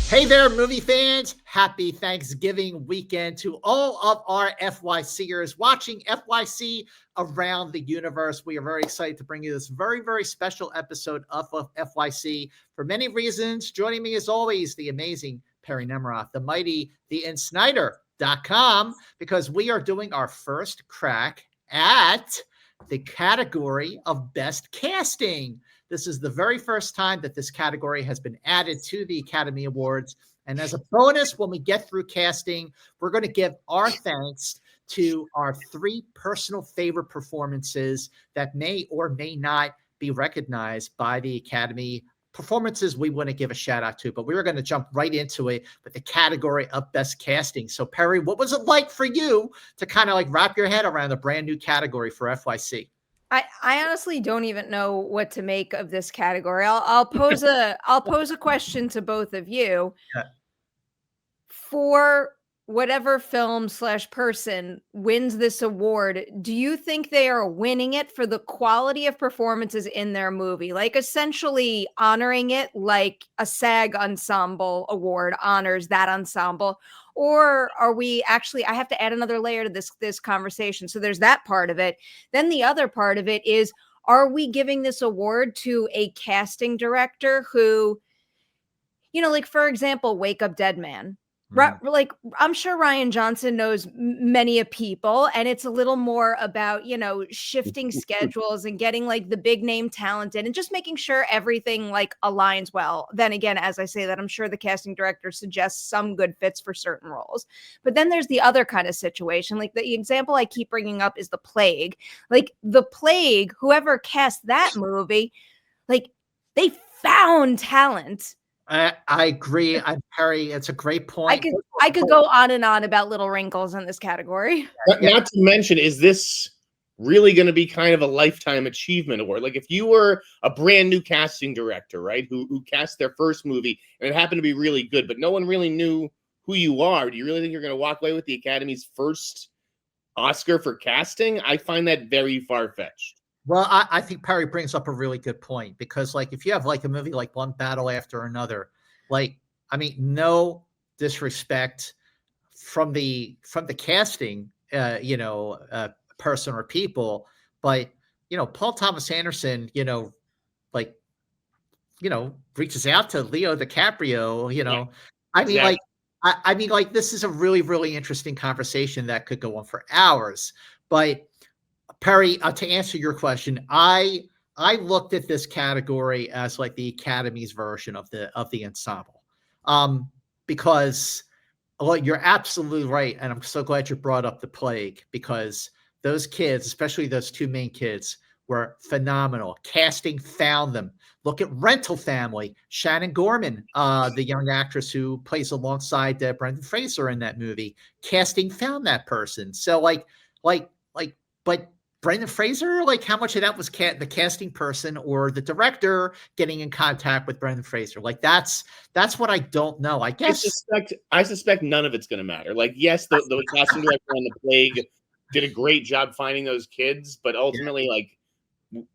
Hey there, movie fans. Happy Thanksgiving weekend to all of our FYCers watching FYC around the universe. We are very excited to bring you this very, very special episode of FYC for many reasons. Joining me as always, the amazing Perri Nemiroff, the mighty theinsnyder.com, because we are doing our first crack at the category of best casting. This is the very first time that this category has been added to the Academy Awards. And as a bonus, when we get through casting, we're going to give our thanks to our three personal favorite performances that may or may not be recognized by the Academy. Performances we want to give a shout out to, but we were going to jump right into it with the category of best casting. So Perri, what was it like for you to kind of like wrap your head around a brand new category for FYC? I honestly don't even know what to make of this category. I'll pose a question to both of you. Yeah. For whatever film/person wins this award, do you think they are winning it for the quality of performances in their movie? Like essentially honoring it like a SAG ensemble award honors that ensemble? Or are we actually, I have to add another layer to this conversation. So there's that part of it. Then the other part of it is, are we giving this award to a casting director who, like for example, Wake Up Dead Man? Like I'm sure Ryan Johnson knows many of people, and it's a little more about, shifting schedules and getting like the big name talent in and just making sure everything like aligns well. Then again, as I say that, I'm sure the casting director suggests some good fits for certain roles. But then there's the other kind of situation. Like the example I keep bringing up is The Plague. Like The Plague, whoever cast that movie, like they found talent. I agree. I'm Perri. It's a great point. I could go on and on about little wrinkles in this category. Not to mention, is this really going to be kind of a lifetime achievement award? Like if you were a brand new casting director, right, who cast their first movie and it happened to be really good, but no one really knew who you are, do you really think you're going to walk away with the Academy's first Oscar for casting? I find that very far-fetched. Well, I think Perri brings up a really good point, because like if you have like a movie like One Battle After Another, like, I mean, no disrespect from the casting, person or people, but Paul Thomas Anderson, reaches out to Leo DiCaprio, Yeah, I mean, exactly. I mean, like this is a really, really interesting conversation that could go on for hours, but. Perri, to answer your question, I looked at this category as like the Academy's version of the ensemble, because well, you're absolutely right, and I'm so glad you brought up The Plague, because those kids, especially those two main kids, were phenomenal. Casting found them. Look at Rental Family. Shannon Gorman, the young actress who plays alongside Brendan Fraser in that movie. Casting found that person. So but Brendan Fraser, like how much of that was the casting person or the director getting in contact with Brendan Fraser? Like that's what I don't know. I guess I suspect none of it's going to matter. Like, yes, the casting director on The Plague did a great job finding those kids, but ultimately, like,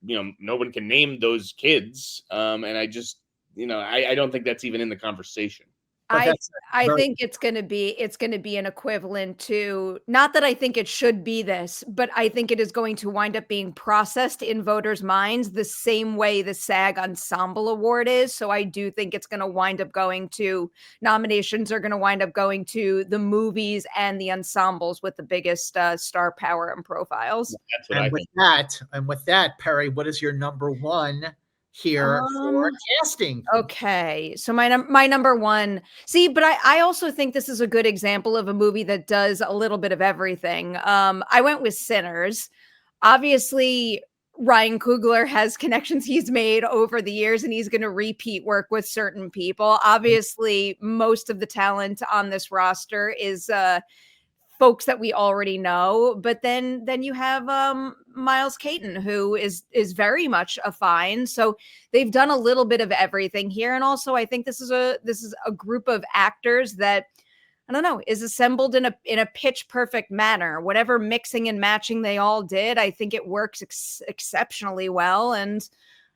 no one can name those kids. And I just, I don't think that's even in the conversation. I think it's going to be an equivalent to, not that I think it should be this, but I think it is going to wind up being processed in voters' minds the same way the SAG Ensemble Award is. So I do think it's going to wind up going to, nominations are going to wind up going to the movies and the ensembles with the biggest star power and profiles. That's what I think. With that, Perri, what is your number one here for casting? Okay, so my number one. See, but I also think this is a good example of a movie that does a little bit of everything. I went with Sinners. Obviously, Ryan Coogler has connections he's made over the years, and he's going to repeat work with certain people. Obviously, most of the talent on this roster is folks that we already know, but then you have Miles Caton, who is very much a find. So they've done a little bit of everything here, and also I think this is a group of actors that, I don't know, is assembled in a pitch perfect manner. Whatever mixing and matching they all did, I think it works exceptionally well. And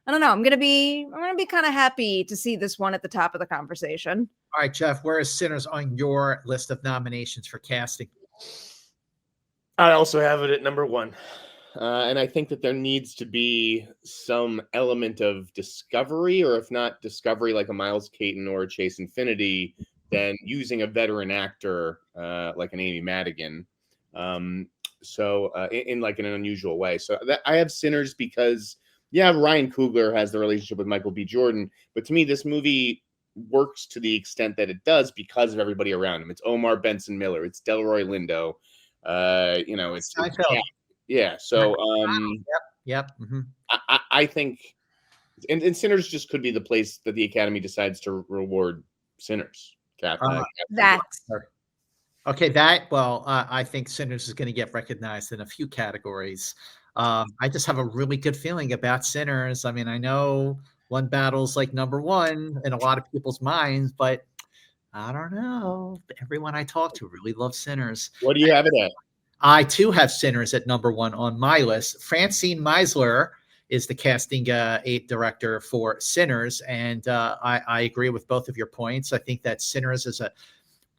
I don't know. I'm gonna be kind of happy to see this one at the top of the conversation. All right, Jeff, where is Sinners on your list of nominations for casting? I also have it at number 1. And I think that there needs to be some element of discovery, or if not discovery, like a Miles Caton or a Chase Infinity, then using a veteran actor like an Amy Madigan. In like an unusual way. So I have Sinners because, yeah, Ryan Coogler has the relationship with Michael B. Jordan, but to me, this movie works to the extent that it does because of everybody around him. It's Omar Benson Miller, it's Delroy Lindo, it's yeah. So Yep. Mm-hmm. I think, and Sinners just could be the place that the Academy decides to reward Sinners. That's okay. I think Sinners is going to get recognized in a few categories. I just have a really good feeling about Sinners. I mean, I know one battle's like number 1 in a lot of people's minds, but I don't know. Everyone I talk to really loves Sinners. What do you have it at? I too have Sinners at number 1 on my list. Francine Meisler is the casting director for Sinners, and I agree with both of your points. I think that Sinners is a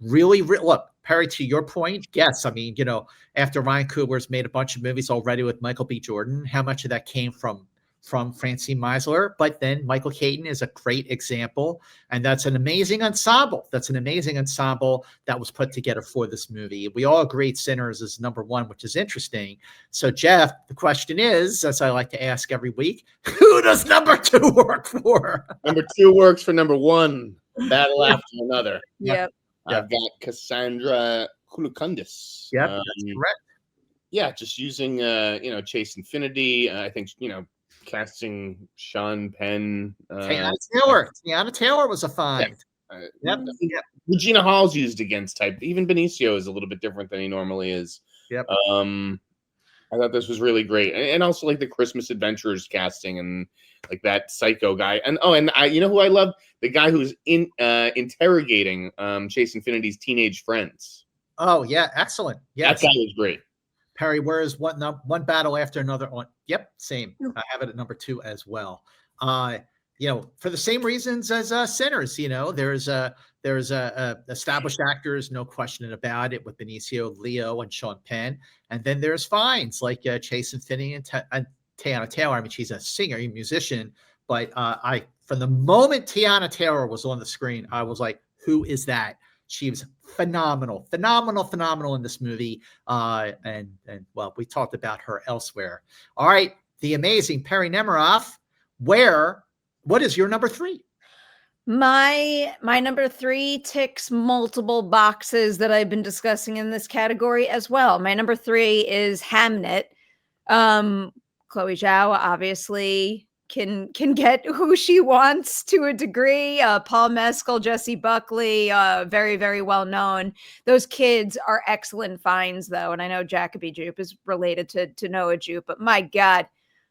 really look, Perri, to your point, yes. I mean, after Ryan Coogler's made a bunch of movies already with Michael B. Jordan, how much of that came from Francine Meisler? But then Michael Caton is a great example, and that's an amazing ensemble. That's an amazing ensemble that was put together for this movie. We all agreed Sinners is number 1, which is interesting. So, Jeff, the question is, as I like to ask every week, who does number 2 work for? Number 2 works for number 1. Battle after another. Yep. I've got Cassandra Koulakundis. Yep, that's correct. Yeah, just using Chase Infinity. I think casting Sean Penn. Tiana Taylor was a find. Yep. Regina Hall's used against type. Even Benicio is a little bit different than he normally is. Yep. I thought this was really great, and also like the Christmas Adventurers casting and like that psycho guy. And who I love? The guy who's interrogating Chase Infinity's teenage friends. Oh yeah, excellent. Yeah, that guy was great. Perri, where is one battle after another on? Yep, same. I have it at number 2 as well. For the same reasons as Sinners. There's established actors, no question about it, with Benicio, Leo, and Sean Penn, and then there's finds like Chase Infinity and Tiana Taylor. I mean, she's a singer, a musician, but from the moment Tiana Taylor was on the screen, I was like, who is that? She was phenomenal in this movie. And we talked about her elsewhere. All right, the amazing Perri Nemiroff. What is your number 3? My number 3 ticks multiple boxes that I've been discussing in this category as well. My number 3 is Hamnet. Chloe Zhao obviously can get who she wants to a degree. Paul Mescal, Jesse Buckley, very, very well known. Those kids are excellent finds, though. And I know Jacoby Jupe is related to Noah Jupe, but my God,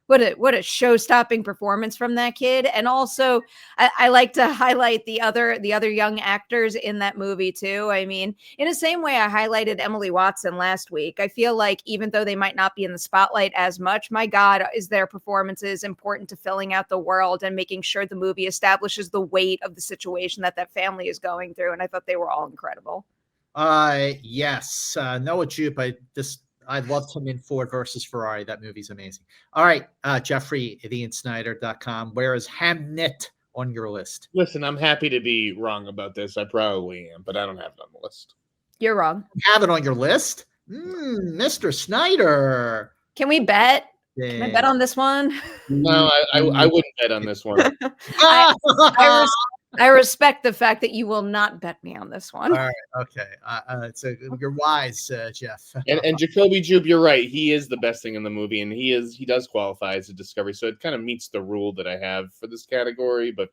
what a show-stopping performance from that kid. And also, I like to highlight the other young actors in that movie too. I mean, in the same way I highlighted Emily Watson last week, I feel like even though they might not be in the spotlight as much, my God, is their performances important to filling out the world and making sure the movie establishes the weight of the situation that family is going through. And I thought they were all incredible. Yes. Noah Jupe, I loved him in Ford versus Ferrari. That movie's amazing. All right, Jeffrey, theiansnyder.com. Where is Hamnet on your list? Listen, I'm happy to be wrong about this. I probably am, but I don't have it on the list. You're wrong. You have it on your list? Mr. Snyder. Can we bet? Can I bet on this one? No, I wouldn't bet on this one. I respect the fact that you will not bet me on this one. All right, okay. So you're wise, Jeff. and Jacoby Jupe, you're right. He is the best thing in the movie, and he does qualify as a discovery. So it kind of meets the rule that I have for this category, but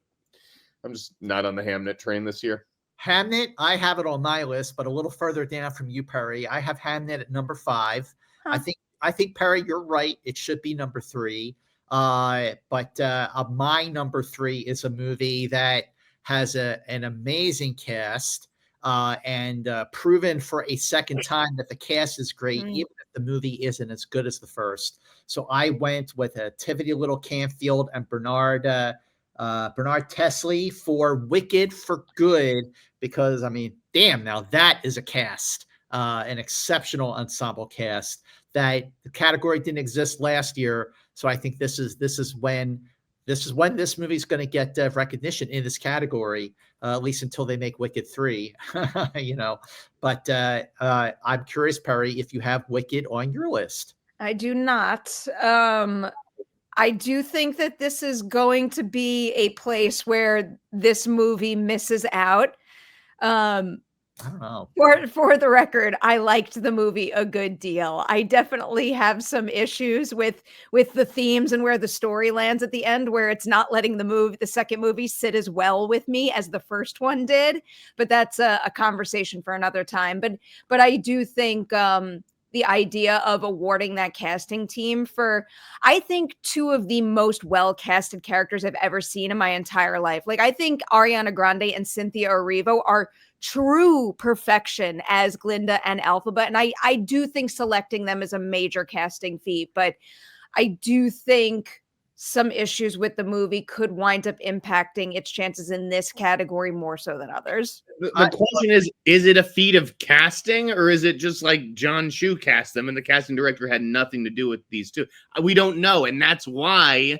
I'm just not on the Hamnet train this year. Hamnet, I have it on my list, but a little further down from you, Perri. I have Hamnet at number 5. Huh. I think Perri, you're right. It should be number 3. But my number 3 is a movie that has an amazing cast and proven for a second time that the cast is great, even if the movie isn't as good as the first. So I went with Tiffany Little Canfield and Bernard Tesley for Wicked for Good, because I mean, damn, now that is a cast, an exceptional ensemble cast. That the category didn't exist last year, so I think this is when this movie is going to get recognition in this category, at least until they make Wicked 3, you know. But I'm curious, Perri, if you have Wicked on your list. I do not. I do think that this is going to be a place where this movie misses out. I don't know. For the record, I liked the movie a good deal. I definitely have some issues with the themes and where the story lands at the end, where it's not letting the second movie sit as well with me as the first one did. But that's a conversation for another time. But I do think the idea of awarding that casting team for, I think, two of the most well-casted characters I've ever seen in my entire life. Like, I think Ariana Grande and Cynthia Erivo are true perfection as Glinda and Elphaba. And I do think selecting them is a major casting feat, but I do think some issues with the movie could wind up impacting its chances in this category more so than others. The question is it a feat of casting, or is it just like John Chu cast them and the casting director had nothing to do with these two? We don't know, and that's why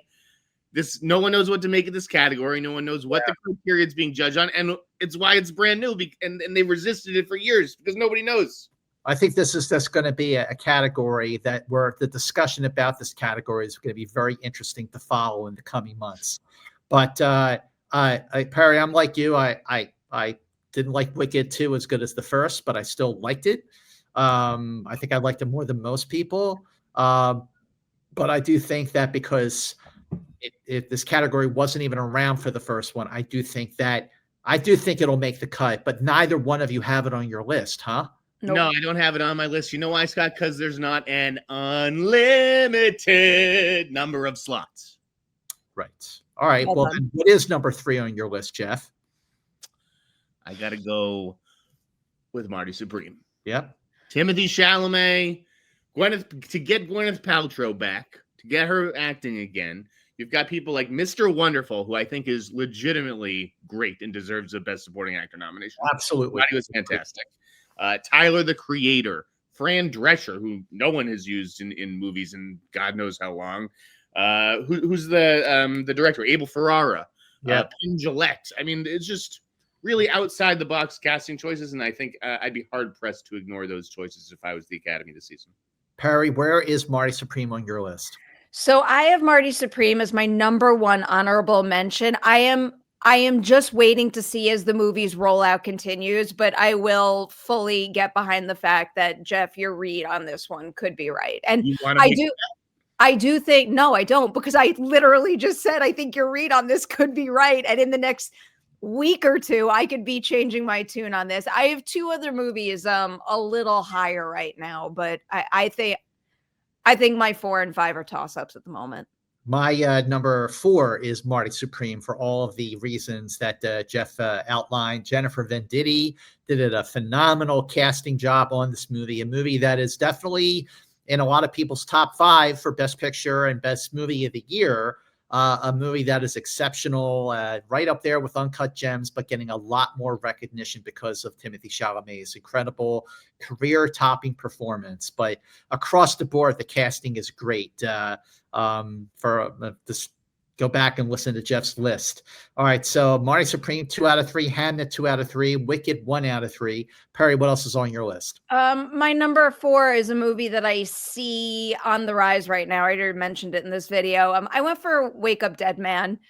no one knows what to make of this category. No one knows what the criteria is being judged on, and it's why it's brand new, and they resisted it for years because nobody knows. I think this is just going to be a category where the discussion about this category is going to be very interesting to follow in the coming months. But Perri, I'm like you. I didn't like Wicked 2 as good as the first, but I still liked it. I think I liked it more than most people. But I do think that because if this category wasn't even around for the first one, I do think it'll make the cut. But neither one of you have it on your list, huh? Nope. No, I don't have it on my list. You know why, Scott? Because there's not an unlimited number of slots. Right. All right. Well, then what is number 3 on your list, Jeff? I got to go with Marty Supreme. Yep. Timothée Chalamet, to get Gwyneth Paltrow back, to get her acting again. You've got people like Mr. Wonderful, who I think is legitimately great and deserves a Best Supporting Actor nomination. Absolutely. He was fantastic. Tyler, the Creator, Fran Drescher, who no one has used in movies in God knows how long. Who's the director? Abel Ferrara. Penn Jillette. I mean, it's just really outside the box casting choices, and I think I'd be hard pressed to ignore those choices if I was the Academy this season. Perri, where is Marty Supreme on your list? So I have Marty Supreme as my number 1 honorable mention. I am just waiting to see as the movie's rollout continues, but I will fully get behind the fact that, Jeff, your read on this one could be right. And I do think, no, I don't, because I literally just said, I think your read on this could be right. And in the next week or two, I could be changing my tune on this. I have 2 other movies a little higher right now, but I think my 4 and 5 are toss-ups at the moment. My number 4 is Marty Supreme for all of the reasons that Jeff outlined. Jennifer Venditti did a phenomenal casting job on this movie, a movie that is definitely in a lot of people's top 5 for Best Picture and Best Movie of the Year. A movie that is exceptional, right up there with Uncut Gems, but getting a lot more recognition because of Timothée Chalamet's incredible career-topping performance. But across the board, the casting is great. Just go back and listen to Jeff's list. All right, so Marty Supreme, 2 out of 3. Hamnet, 2 out of 3. Wicked, 1 out of 3. Perri, what else is on your list? My number 4 is a movie that I see on the rise right now. I already mentioned it in this video. I went for Wake Up Dead Man.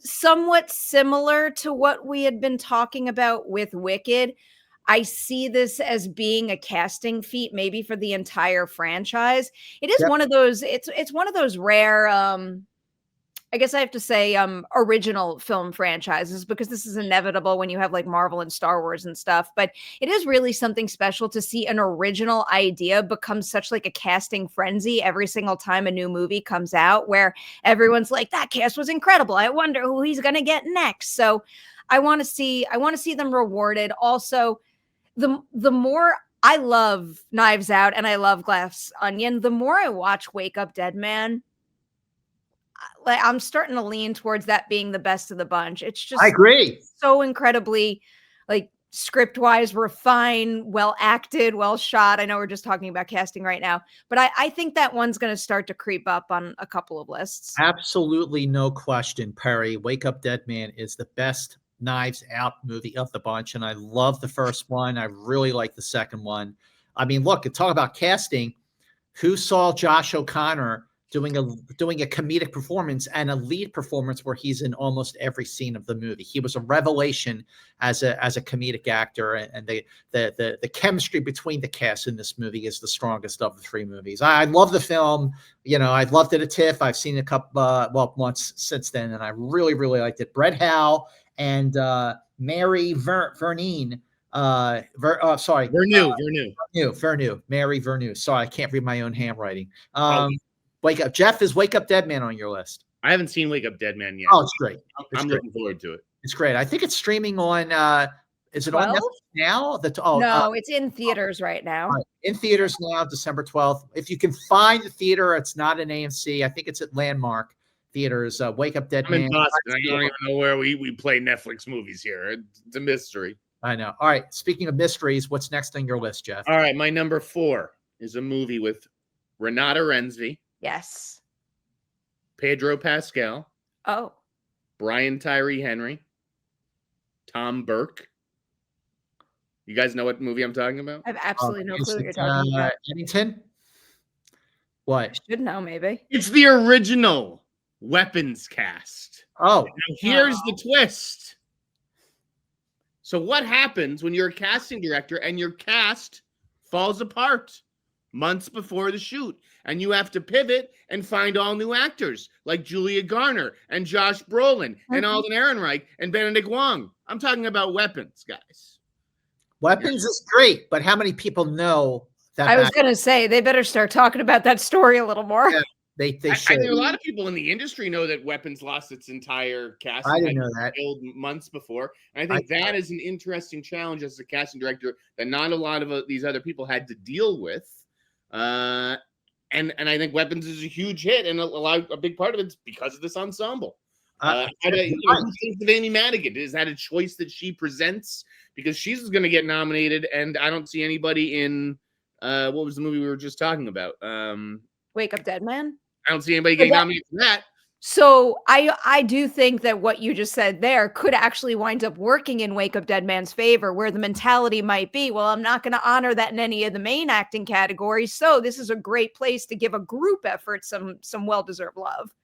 Somewhat similar to what we had been talking about with Wicked. I see this as being a casting feat, maybe for the entire franchise. It is one of those. It's one of those rare. I guess I have to say original film franchises, because this is inevitable when you have like Marvel and Star Wars and stuff. But it is really something special to see an original idea become such like a casting frenzy every single time a new movie comes out, where everyone's like, that cast was incredible. I wonder who he's going to get next. So I want to see them rewarded. Also, the more I love Knives Out and I love Glass Onion. The more I watch Wake Up Dead Man, like I'm starting to lean towards that being the best of the bunch. It's I just agree. so incredibly like script wise refined, well acted, well shot. I know we're just talking about casting right now, but I think that one's going to start to creep up on a couple of lists. Absolutely no question, Perry. Wake Up Dead Man is the best Knives Out movie of the bunch, and I love the first one. I really like the second one. I mean, look, talk about casting. Who saw Josh O'Connor doing a comedic performance and a lead performance where he's in almost every scene of the movie? He was a revelation as a comedic actor, and the chemistry between the cast in this movie is the strongest of the three movies. I love the film. You know, I loved it at TIFF. I've seen it a couple once since then, and I really liked it. Brett Howe and Mary Vernew. Mary Vernew. Sorry, I can't read my own handwriting. Wake Up. Jeff, is Wake Up Dead Man on your list? I haven't seen Wake Up Dead Man yet. Oh, it's great. I'm looking forward to it. It's great. I think it's streaming on. Is it 12? on Netflix now? No, it's in theaters right now. Right. In theaters now, December 12th. If you can find the theater, it's not an AMC. I think it's at Landmark Theaters. Wake Up Dead Man. I'm in Boston. I don't even know where we play Netflix movies here. It's a mystery. I know. All right. Speaking of mysteries, what's next on your list, Jeff? All right. My number 4 is a movie with Renata Rensby. Yes. Pedro Pascal. Oh. Brian Tyree Henry. Tom Burke. You guys know what movie I'm talking about? I have absolutely no clue what you're talking about. Bennington? What? I should know, maybe. It's the original Weapons cast. Oh. Now here's the twist. So what happens when you're a casting director and your cast falls apart months before the shoot and you have to pivot and find all new actors like Julia Garner and Josh Brolin and Alden Ehrenreich and Benedict Wong? I'm talking about Weapons, guys. Weapons is great, but how many people know that? I was going to say they better start talking about that story a little more. Yeah, they I should. think a lot of people in the industry know that Weapons lost its entire cast. I didn't know that. Months before. And I think that is an interesting challenge as a casting director that not a lot of these other people had to deal with. And I think Weapons is a huge hit, and a big part of it's because of this ensemble. Who thinks of Amy Madigan? Is that a choice that she presents? Because she's going to get nominated, and I don't see anybody in what was the movie we were just talking about? Wake Up Dead Man? I don't see anybody getting nominated for that. So I do think that what you just said there could actually wind up working in Wake Up Dead Man's favor, where the mentality might be, well, I'm not going to honor that in any of the main acting categories, so this is a great place to give a group effort some well-deserved love.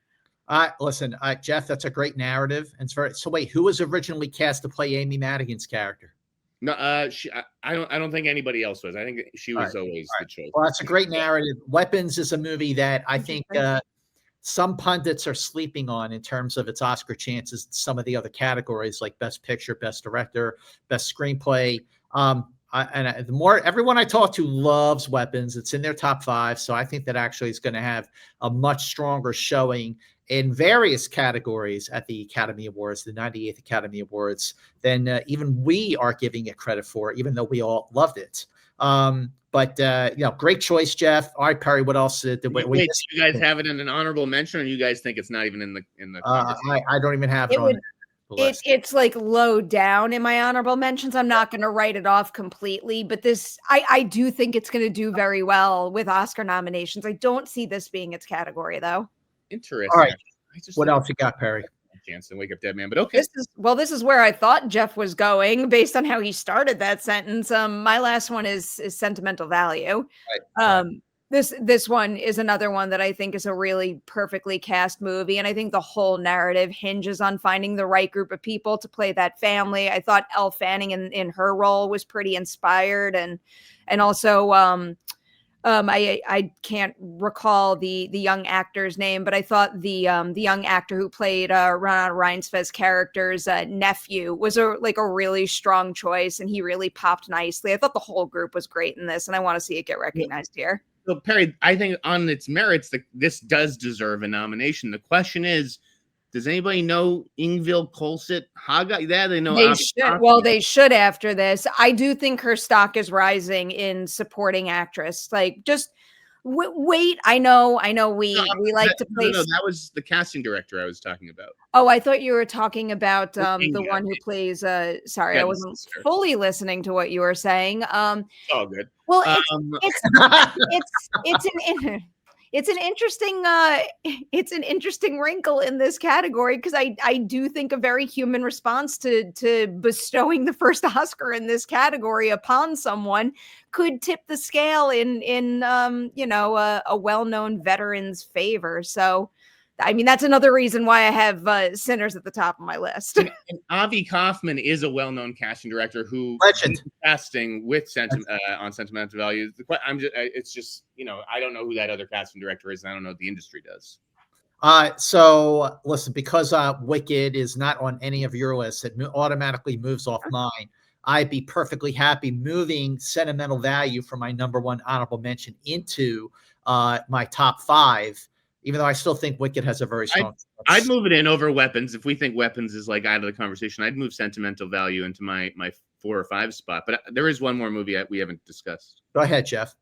Listen, Jeff, that's a great narrative. And so wait, who was originally cast to play Amy Madigan's character? No, I don't think anybody else was. I think she was always the choice. Well, that's a great narrative. Weapons is a movie that I think some pundits are sleeping on in terms of its Oscar chances. Some of the other categories like Best Picture, Best Director, Best Screenplay. The more everyone I talk to loves Weapons, it's in their top 5. So I think that actually is going to have a much stronger showing in various categories at the Academy Awards, the 98th Academy Awards, than even we are giving it credit for, even though we all loved it. Great choice, Jeff. All right, Perry, what else did we you guys have it in an honorable mention, or you guys think it's not even in the I don't even have it on the list. It's like low down in my honorable mentions. I'm not going to write it off completely, but I do think it's going to do very well with Oscar nominations. I don't see this being its category, though. Interesting. All right. What else you got, Perry? Chance to Wake Up Dead Man, but okay. This is where I thought Jeff was going based on how he started that sentence. My last one is Sentimental Value. Right. This one is another one that I think is a really perfectly cast movie, and I think the whole narrative hinges on finding the right group of people to play that family. I thought Elle Fanning in her role was pretty inspired, and also I can't recall the young actor's name, but I thought the young actor who played Ron Reinsved's character's nephew was a really strong choice, and he really popped nicely. I thought the whole group was great in this, and I want to see it get recognized here. So Perry, I think on its merits, this does deserve a nomination. The question is, Does anybody know Ingvild Kolset Haga? Yeah, they know. They should. Well, they should after this. I do think her stock is rising in supporting actress. Like, just wait. I know. We like to place. No, that was the casting director I was talking about. Oh, I thought you were talking about the Inga. one who plays. Sorry, Yeah, I wasn't fully listening to what you were saying. It's all good. Well, it's an interesting wrinkle in this category, because I do think a very human response to bestowing the first Oscar in this category upon someone could tip the scale in a well-known veteran's favor. So, I mean, that's another reason why I have Sinners at the top of my list. And Avi Kaufman is a well-known casting director who Legend. Casting with on Sentimental Value. It's just, I don't know who that other casting director is. And I don't know what the industry does. So listen, because Wicked is not on any of your lists, it automatically moves off mine. I'd be perfectly happy moving Sentimental Value from my number one honorable mention into my top 5. Even though I still think Wicked has a very strong. I'd move it in over Weapons. If we think Weapons is like out of the conversation, I'd move Sentimental Value into my 4 or 5 spot. But there is one more movie we haven't discussed. Go ahead, Jeff.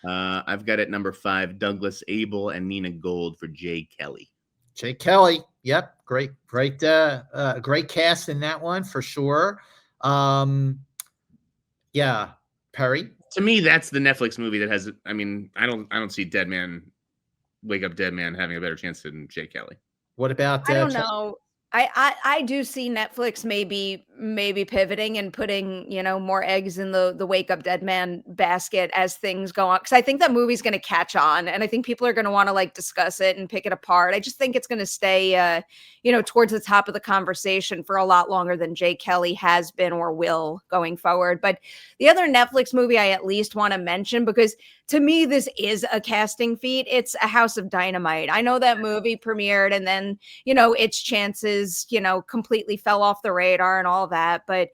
I've got at number 5, Douglas Abel and Nina Gold for Jay Kelly. Jay Kelly. Yep. Great cast in that one for sure. Yeah. Perri. To me, that's the Netflix movie that has, I don't see Wake Up Dead Man having a better chance than Jay Kelly. What about I don't know. I do see Netflix maybe pivoting and putting, more eggs in the Wake Up Dead Man basket as things go on, because I think that movie's going to catch on, and I think people are going to want to like discuss it and pick it apart. I just think it's going to stay towards the top of the conversation for a lot longer than Jay Kelly has been or will going forward. But the other Netflix movie I at least want to mention, because to me this is a casting feat, it's A House of Dynamite. I know that movie premiered and then its chances completely fell off the radar and all that, but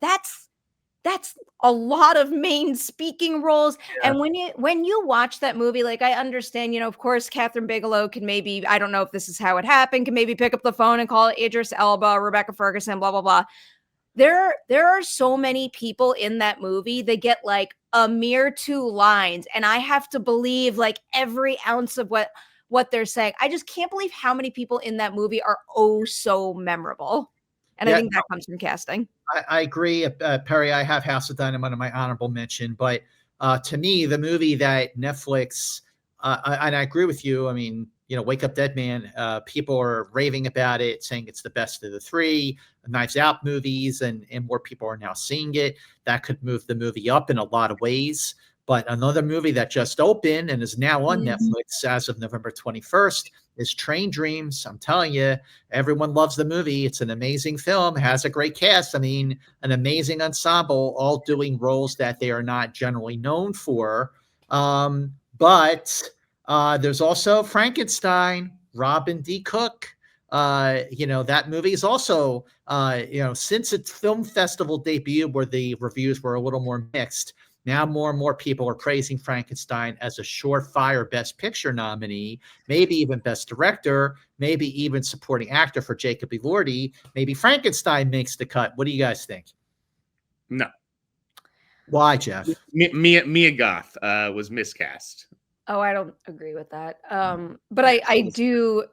that's a lot of main speaking roles. Yeah. And when you watch that movie, like, I understand, of course, Catherine Bigelow can maybe, I don't know if this is how it happened, can maybe pick up the phone and call Idris Elba, Rebecca Ferguson, blah, blah, blah. There are so many people in that movie. They get like a mere 2 lines, and I have to believe like every ounce of what they're saying. I just can't believe how many people in that movie are so memorable. And I think that comes from casting. I agree, Perri. I have House of Dynamite on my honorable mention, but to me, the movie that Netflix, and I agree with you. I mean, Wake Up Dead Man, people are raving about it, saying it's the best of the 3 Knives Out movies, and more people are now seeing it. That could move the movie up in a lot of ways. But another movie that just opened and is now on Netflix as of November 21st is Train Dreams. I'm telling you, everyone loves the movie. It's an amazing film, has a great cast. I mean, an amazing ensemble, all doing roles that they are not generally known for. But there's also Frankenstein, Robin D. Cook. That movie is also, since its film festival debut, where the reviews were a little more mixed, now more and more people are praising Frankenstein as a surefire Best Picture nominee, maybe even Best Director, maybe even supporting actor for Jacob Elordi. Maybe Frankenstein makes the cut. What do you guys think? No. Why, Jeff? Mia Goth was miscast. Oh, I don't agree with that. But I do.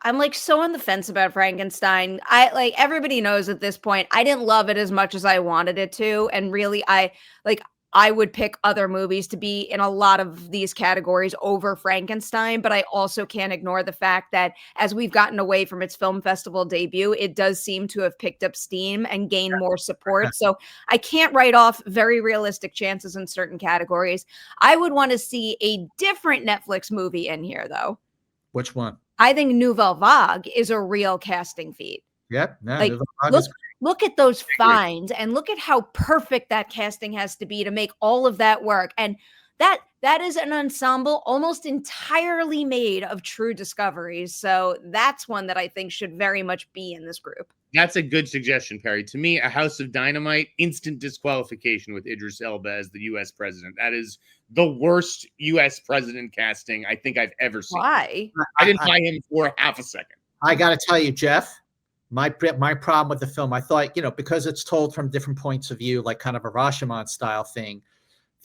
I'm like so on the fence about Frankenstein. Everybody knows at this point, I didn't love it as much as I wanted it to. And really, I would pick other movies to be in a lot of these categories over Frankenstein. But I also can't ignore the fact that as we've gotten away from its film festival debut, it does seem to have picked up steam and gained more support. So I can't write off very realistic chances in certain categories. I would want to see a different Netflix movie in here, though. Which one? I think Nouvelle Vague is a real casting feat. Yep. No, look at those finds and look at how perfect that casting has to be to make all of that work. And that is an ensemble almost entirely made of true discoveries. So that's one that I think should very much be in this group. That's a good suggestion, Perry. To me, A House of Dynamite, instant disqualification with Idris Elba as the U.S. president. That is the worst U.S. president casting I think I've ever seen. Why? I didn't buy him for half a second. I got to tell you, Jeff, my problem with the film, I thought, because it's told from different points of view, like kind of a Rashomon style thing,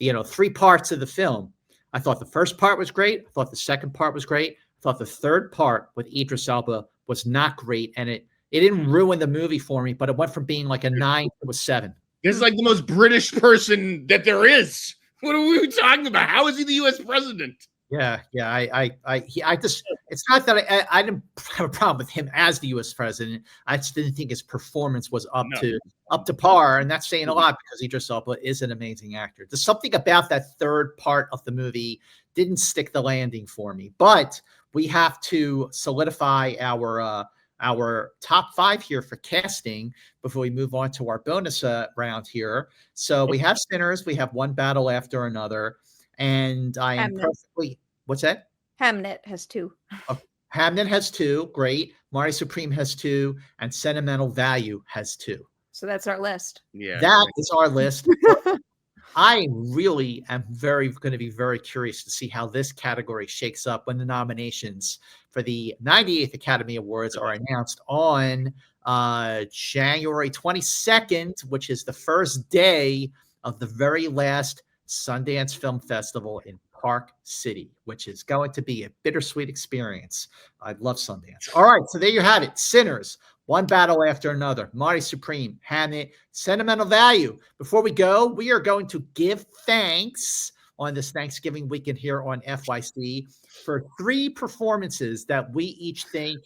3 parts of the film. I thought the first part was great. I thought the second part was great. I thought the third part with Idris Elba was not great. And it didn't ruin the movie for me, but it went from being like a 9 to a 7. This is like the most British person that there is. What are we talking about? How is he the U.S. president? Yeah. It's not that I didn't have a problem with him as the U.S. president. I just didn't think his performance was up to par, and that's saying a lot because Idris Elba is an amazing actor. There's something about that third part of the movie didn't stick the landing for me, but we have to solidify our top 5 here for casting before we move on to our bonus round here. So we have Sinners, we have One Battle After Another, and I am perfectly. What's that? Hamnet has 2. Hamnet has 2. Great. Marty Supreme has 2, and Sentimental Value has 2. So that's our list. Yeah, that is our list. I really am going to be very curious to see how this category shakes up when the nominations for the 98th Academy Awards are announced on January 22nd, which is the first day of the very last Sundance Film Festival in Park City, which is going to be a bittersweet experience. I love Sundance. All right, so there you have it. Sinners, One Battle After Another, Marty Supreme, Hamnet, Sentimental Value. Before we go, we are going to give thanks on this Thanksgiving weekend here on FYC for 3 performances that we each think,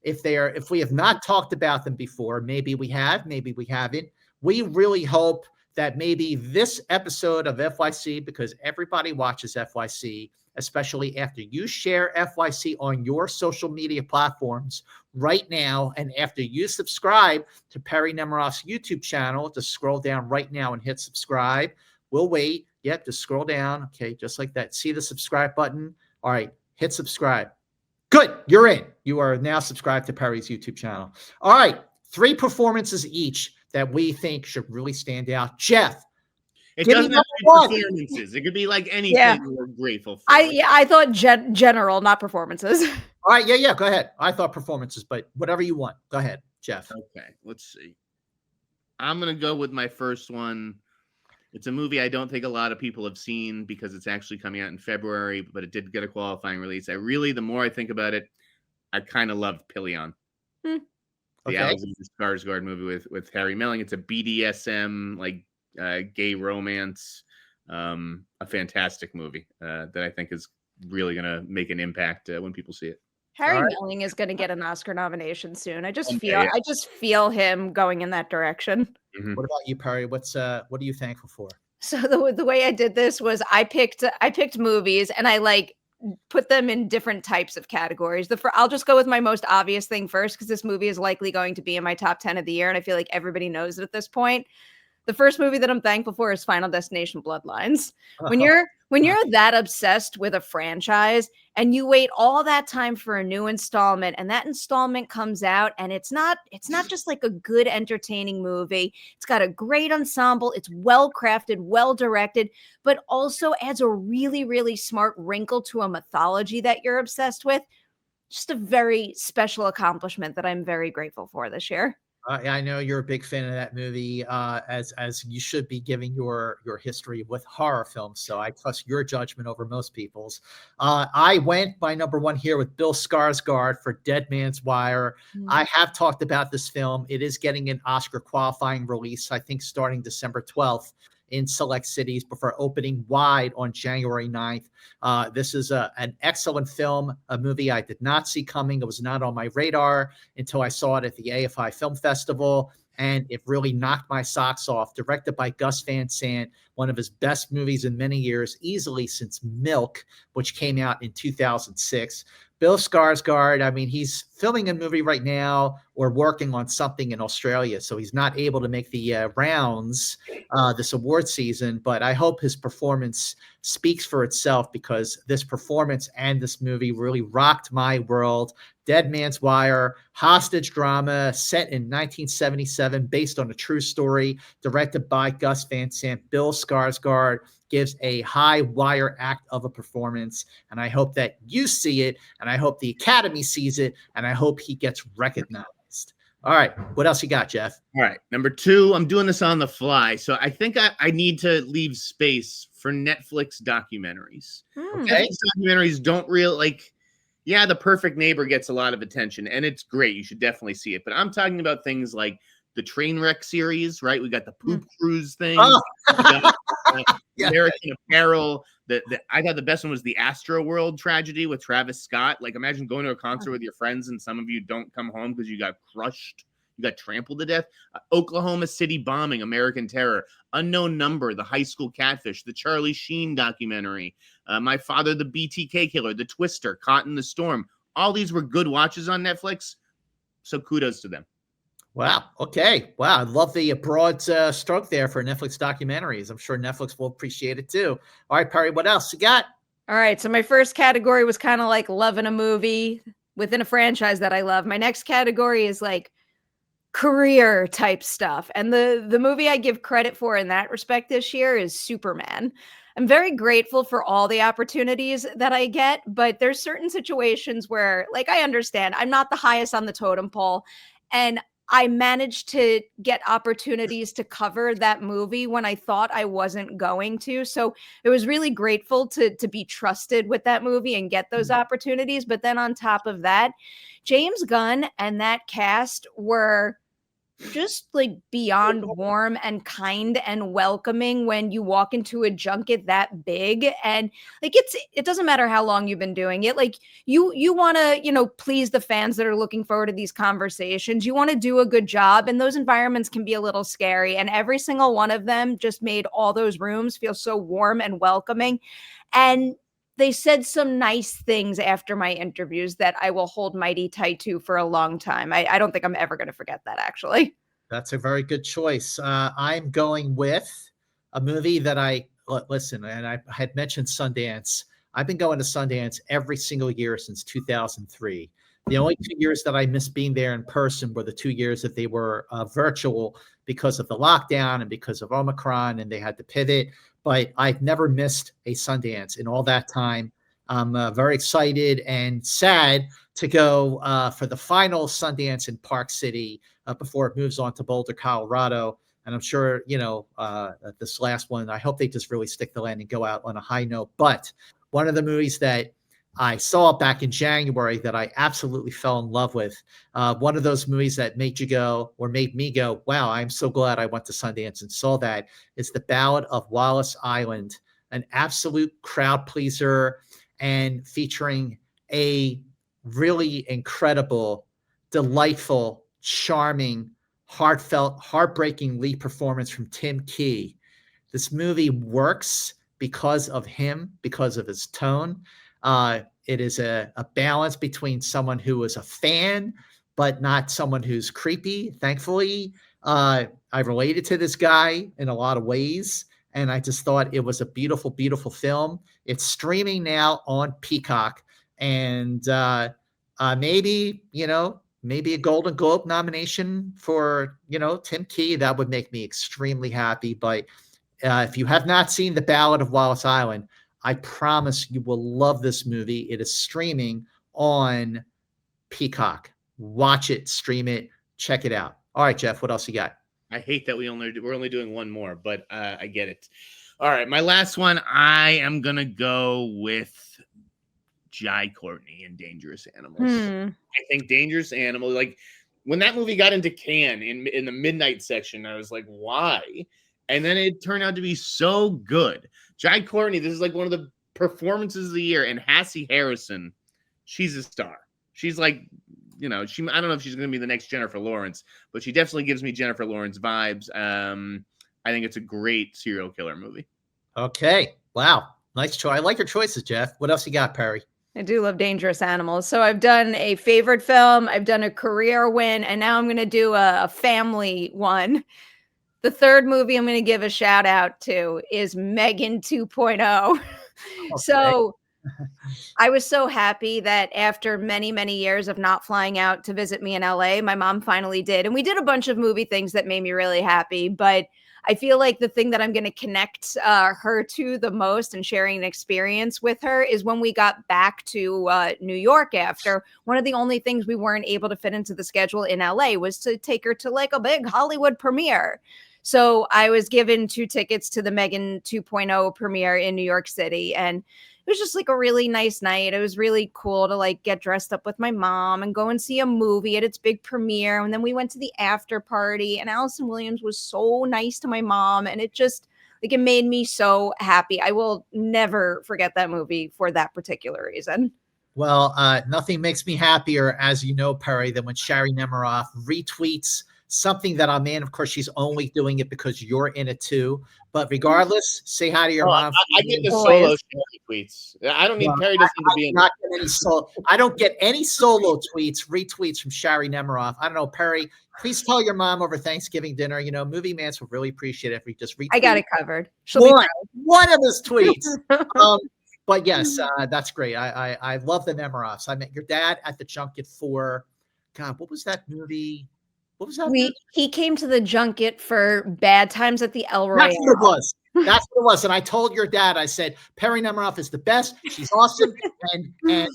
if we have not talked about them before, maybe we have, maybe we haven't. We really hope that maybe this episode of FYC, because everybody watches FYC, especially after you share FYC on your social media platforms right now, and after you subscribe to Perri Nemiroff's YouTube channel, just scroll down right now and hit subscribe. We'll wait. Yep, just scroll down. Okay, just like that. See the subscribe button? All right, hit subscribe. Good, you're in. You are now subscribed to Perri's YouTube channel. All right, 3 performances each that we think should really stand out. Jeff, it doesn't have to be performances. It could be like anything we're grateful for. I thought general, not performances. All right, yeah, go ahead. I thought performances, but whatever you want. Go ahead, Jeff. Okay, let's see. I'm going to go with my first one. It's a movie I don't think a lot of people have seen because it's actually coming out in February, but it did get a qualifying release. The more I think about it, I kind of loved Pillion. The Alexander Skarsgård movie with Harry Melling. It's a BDSM, gay romance. A fantastic movie that I think is really going to make an impact when people see it. Harry Melling is going to get an Oscar nomination soon. I just feel him going in that direction. Mm-hmm. What about you, Perri? What are you thankful for? So the way I did this was I picked movies and I put them in different types of categories. I'll just go with my most obvious thing first because this movie is likely going to be in my top 10 of the year, and I feel like everybody knows it at this point. The first movie that I'm thankful for is Final Destination Bloodlines. When you're that obsessed with a franchise and you wait all that time for a new installment, and that installment comes out and it's not just like a good entertaining movie. It's got a great ensemble. It's well crafted, well directed, but also adds a really, really smart wrinkle to a mythology that you're obsessed with. Just a very special accomplishment that I'm very grateful for this year. I know you're a big fan of that movie, as you should be, giving your history with horror films. So I trust your judgment over most people's. I went by number 1 here with Bill Skarsgård for Dead Man's Wire. I have talked about this film. It is getting an Oscar qualifying release, I think, starting December 12th. In select cities before opening wide on January 9th. This is an excellent film, a movie I did not see coming. It was not on my radar until I saw it at the AFI Film Festival, and it really knocked my socks off. Directed by Gus Van Sant, one of his best movies in many years, easily since Milk, which came out in 2006. Bill Skarsgård, I mean, he's filming a movie right now or working on something in Australia, so he's not able to make the rounds this award season, but I hope his performance speaks for itself, because this performance and this movie really rocked my world. Dead Man's Wire, hostage drama set in 1977, based on a true story, directed by Gus Van Sant. Bill Skarsgård gives a high wire act of a performance, and I hope that you see it, and I hope the Academy sees it, and I hope he gets recognized. All right, what else you got, Jeff? All right, number 2, I'm doing this on the fly, so I think I need to leave space for Netflix documentaries. Okay. Netflix documentaries don't really, yeah, The Perfect Neighbor gets a lot of attention, and it's great. You should definitely see it. But I'm talking about things like the Trainwreck series, right? We got the Poop Cruise thing. Oh. Got, Yeah. American Apparel. I thought the best one was the Astro World tragedy with Travis Scott. Like, imagine going to a concert with your friends and some of you don't come home because you got crushed. You got trampled to death. Oklahoma City bombing, American Terror. Unknown Number, the high school catfish. The Charlie Sheen documentary. My Father, the BTK Killer. The Twister, Caught in the Storm. All these were good watches on Netflix, so kudos to them. Wow. Okay. Wow. I love the broad stroke there for Netflix documentaries. I'm sure Netflix will appreciate it too. All right, Perri, what else you got? All right. So my first category was kind of like loving a movie within a franchise that I love. My next category is like career type stuff. And the movie I give credit for in that respect this year is Superman. I'm very grateful for all the opportunities that I get, but there's certain situations where, like, I understand I'm not the highest on the totem pole, and I managed to get opportunities to cover that movie when I thought I wasn't going to. So it was really grateful to be trusted with that movie and get those opportunities. But then on top of that, James Gunn and that cast were just like beyond warm and kind and welcoming when you walk into a junket that big. And like, it doesn't matter how long you've been doing it. Like you want to, please the fans that are looking forward to these conversations. You want to do a good job, and those environments can be a little scary. And every single one of them just made all those rooms feel so warm and welcoming. And they said some nice things after my interviews that I will hold mighty tight to for a long time. I don't think I'm ever going to forget that, actually. That's a very good choice. I'm going with a movie that listen, and I had mentioned Sundance. I've been going to Sundance every single year since 2003. The only 2 years that I missed being there in person were the 2 years that they were virtual because of the lockdown and because of Omicron, and they had to pivot. But I've never missed a Sundance in all that time. I'm very excited and sad to go for the final Sundance in Park City before it moves on to Boulder, Colorado. And I'm sure, this last one, I hope they just really stick the landing and go out on a high note. But one of the movies that I saw back in January that I absolutely fell in love with, one of those movies that made me go, wow, I'm so glad I went to Sundance and saw that, is The Ballad of Wallace Island, an absolute crowd pleaser and featuring a really incredible, delightful, charming, heartfelt, heartbreaking lead performance from Tim Key. This movie works because of him, because of his tone. It is a balance between someone who is a fan, but not someone who's creepy. Thankfully, I related to this guy in a lot of ways, and I just thought it was a beautiful, beautiful film. It's streaming now on Peacock, and maybe a Golden Globe nomination for Tim Key. That would make me extremely happy. But if you have not seen The Ballad of Wallace Island, I promise you will love this movie. It is streaming on Peacock. Watch it, stream it, check it out. All right, Jeff, what else you got? I hate that we're only doing one more, but I get it. All right, my last one, I am going to go with Jai Courtney in Dangerous Animals. I think Dangerous Animals, like when that movie got into Cannes in the midnight section, I was like, why? And then it turned out to be so good. Jai Courtney, this is like one of the performances of the year. And Hassie Harrison, she's a star. She's like, I don't know if she's going to be the next Jennifer Lawrence, but she definitely gives me Jennifer Lawrence vibes. I think it's a great serial killer movie. Okay. Wow. Nice choice. I like your choices, Jeff. What else you got, Perry? I do love Dangerous Animals. So I've done a favorite film, I've done a career win, and now I'm going to do a family one. The third movie I'm going to give a shout out to is Megan 2.0. Okay. So I was so happy that after many, many years of not flying out to visit me in LA, my mom finally did. And we did a bunch of movie things that made me really happy. But I feel like the thing that I'm going to connect her to the most and sharing an experience with her is when we got back to New York after. One of the only things we weren't able to fit into the schedule in LA was to take her to like a big Hollywood premiere. So I was given 2 tickets to the Megan 2.0 premiere in New York City. And it was just like a really nice night. It was really cool to like get dressed up with my mom and go and see a movie at its big premiere. And then we went to the after party, and Allison Williams was so nice to my mom. And it just like, it made me so happy. I will never forget that movie for that particular reason. Well, nothing makes me happier, as you know, Perry, than when Shari Nemiroff retweets something that I'm in. Of course, she's only doing it because you're in it too. But regardless, say hi to your mom. I get the solo tweets. I don't need Perry doesn't need to be in. I don't get any solo retweets from Shari Nemiroff. I don't know, Perry. Please tell your mom over Thanksgiving dinner. You know, Movie Mans will really appreciate it if we just retweet. I got it covered. One of his tweets. But yes, that's great. I love the Nemiroffs. I met your dad at the junket for, God, what was that movie? What was that? He came to the junket for Bad Times at the El Royale. That's what it was. That's what it was. And I told your dad, I said, Perri Nemiroff is the best. She's awesome. And then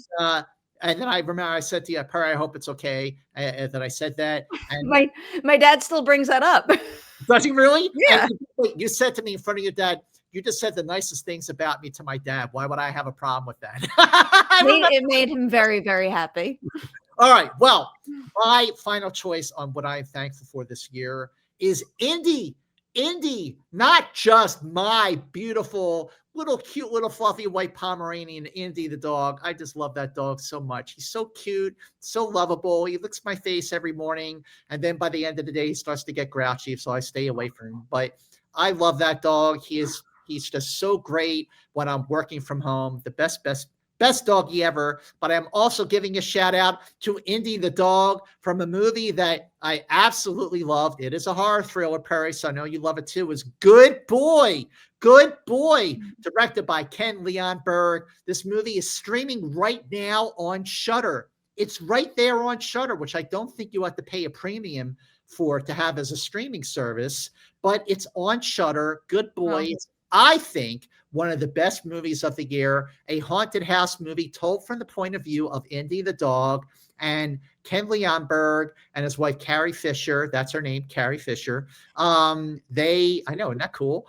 I remember I said to you, Perri, I hope it's okay that I said that. And my dad still brings that up. Does he really? Yeah. And you said to me in front of your dad, you just said the nicest things about me to my dad. Why would I have a problem with that? It made him very, very happy. All right. Well, my final choice on what I'm thankful for this year is Indy. Indy, not just my beautiful, cute, little fluffy white Pomeranian, Indy the dog. I just love that dog so much. He's so cute, so lovable. He licks my face every morning. And then by the end of the day, he starts to get grouchy. So I stay away from him. But I love that dog. He's just so great when I'm working from home. The best doggy ever. But I'm also giving a shout out to Indy the dog from a movie that I absolutely loved. It is a horror thriller, Perry, so I know you love it too. It was Good Boy. Good Boy, directed by Ken Leon Berg. This movie is streaming right now on Shudder. It's right there on Shudder, which I don't think you have to pay a premium for to have as a streaming service, but it's on Shudder. Good Boy. It's, I think, one of the best movies of the year, a haunted house movie told from the point of view of Indy the dog, and Ken Leon Berg and his wife, Carrie Fisher. That's her name, Carrie Fisher. I know, isn't that cool?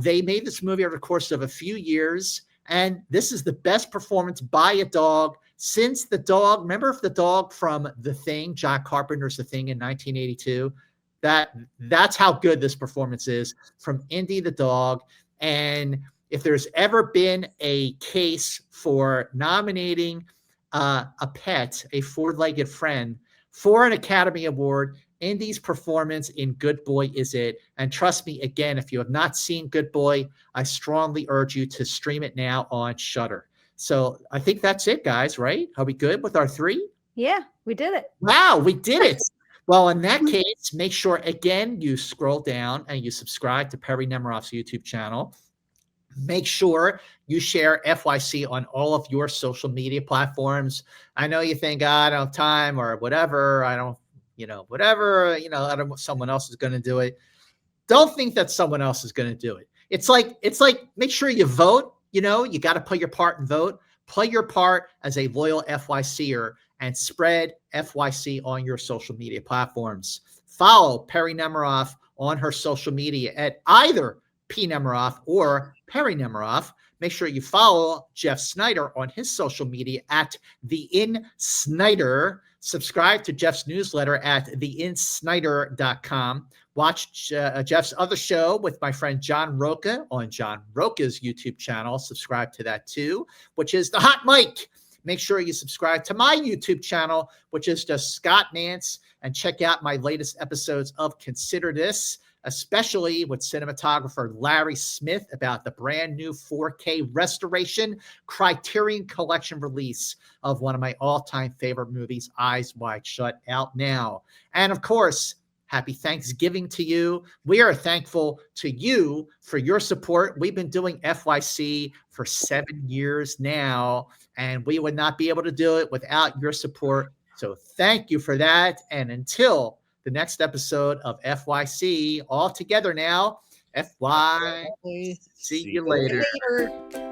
They made this movie over the course of a few years, and this is the best performance by a dog since the dog. Remember the dog from The Thing, John Carpenter's The Thing in 1982? That's how good this performance is from Indy the dog. And if there's ever been a case for nominating a pet, a four-legged friend, for an Academy Award, Indy's performance in Good Boy is it. And trust me, again, if you have not seen Good Boy, I strongly urge you to stream it now on Shudder. So I think that's it, guys, right? Are we good with our 3? Yeah, we did it. Wow, we did it. Well, in that case, make sure, again, you scroll down and you subscribe to Perri Nemiroff's YouTube channel. Make sure you share FYC on all of your social media platforms. I know you think, I don't have time or whatever. I don't, whatever, I don't, someone else is going to do it. Don't think that someone else is going to do it. It's like, make sure you vote. You got to play your part and vote. Play your part as a loyal FYCer and spread FYC on your social media platforms. Follow Perri Nemiroff on her social media at either P. Nemiroff or Perri Nemiroff. Make sure you follow Jeff Snyder on his social media at The In Snyder. Subscribe to Jeff's newsletter at theinsnyder.com. Watch Jeff's other show with my friend John Roca on John Roca's YouTube channel. Subscribe to that too, which is The Hot Mic. Make sure you subscribe to my YouTube channel, which is just Scott Nance, and check out my latest episodes of Consider This. especially with cinematographer Larry Smith about the brand new 4K restoration Criterion Collection release of one of my all-time favorite movies, Eyes Wide Shut, out now. And of course, happy Thanksgiving to you. We are thankful to you for your support. We've been doing FYC for 7 years now, and we would not be able to do it without your support. So thank you for that. And until the next episode of FYC, all together now, FY. See you later. Later.